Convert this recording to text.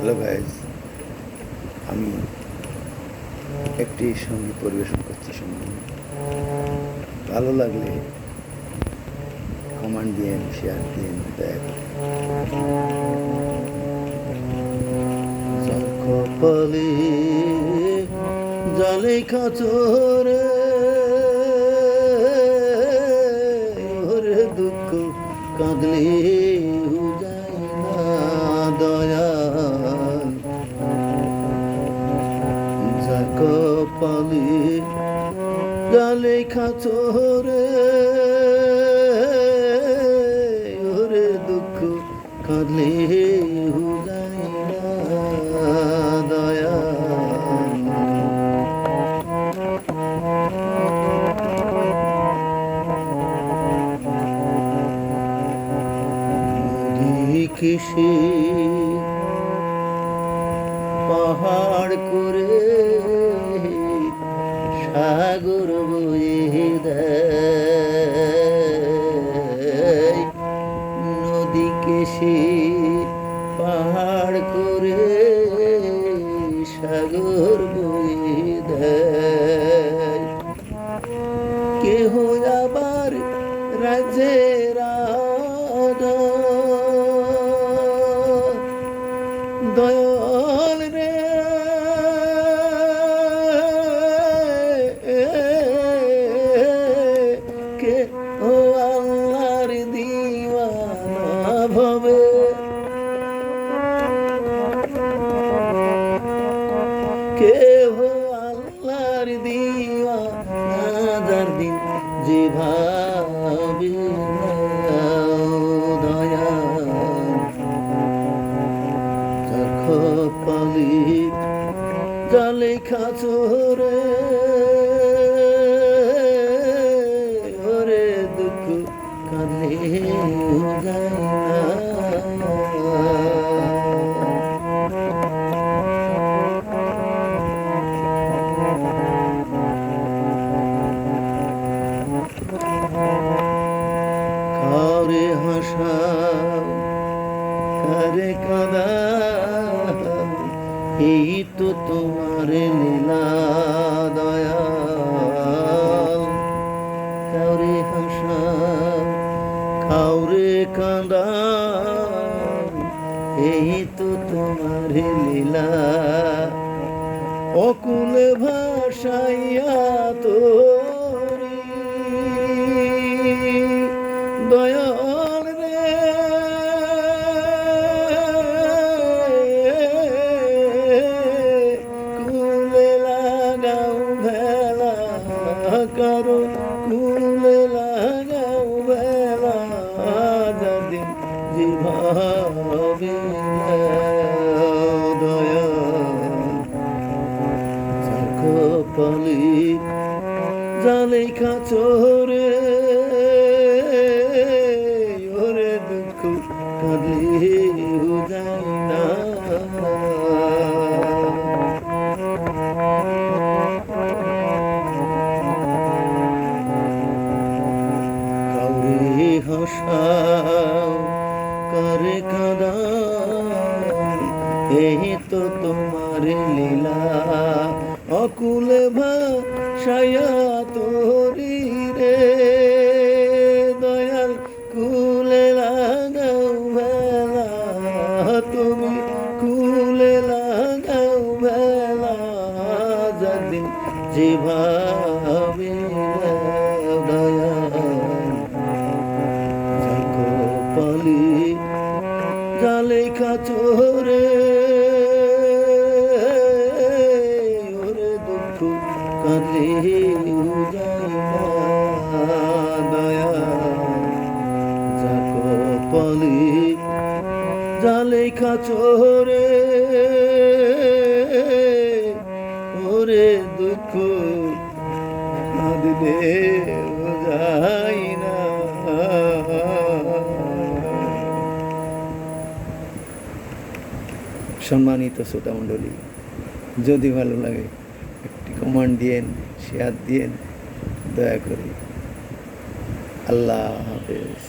Hello guys, আমি একটি সঙ্গীত পরিবেশন করছি। শুনুন, ভালো লাগলে কমেন্ট দিন, শেয়ার দিন, দয়া করে। কপালে জলে খাচরে ওরে দুঃখ কাঁদলে যায় না দয়াল। যার কপালে জলে খাচরে ওরে দুঃখ কাঁদলে যায় না দয়াল। কিসে পাহাড় করে সাগর বয়ে দেয়, নদী কেসে পাহাড় করে সাগর বয়ে দেয়। কেহ আবার রাজ্যের দয়াল রে, কে ও আল্লাহর দিওয়ানা ভবে, কে ও আল্লাহর দিওয়ানা যার দিন যে ভাবে কপালে জলে খাচরে ওরে দুঃখ কাঁদলে যায় না। কারে হাসাও কারে কাঁদা, এই তো তোমার লীলা দয়াল। কাউরে হাসা কাউরে কাঁদা, এই তো তোমার লীলা। অকুল ভাষাইয়া তোরি দয়াল রে, কুলে লাগাও ভেলা কারো, কুলে লাগাও ভেলা যাদিন যে ভাবে দয়াল। কপালে জালে খাচরে ওরে দুঃখ কাঁদলে যায় না। কাউরে হাসাও কারে কাঁদা, এই তো তোমার লীলা। অকুল ভাষায়া তোরি রে দয়াল, কুলে লাগাও ভেলা তুমি, কুলে লাগাও ভেলা যাদিন যেভাবে দয়াল। কপালে জালে খাচরে ওরে দুঃখ কাঁদলে যায় না দয়াল। কপালে জালে খাচরে ওরে দুঃখ কাঁদলে যায় না। সম্মানিত শ্রোতা মণ্ডলী, যদি ভালো লাগে একটি কমেন্ট দিয়েন, শেয়ার দিয়েন দয়া করে। আল্লাহ হাফেজ।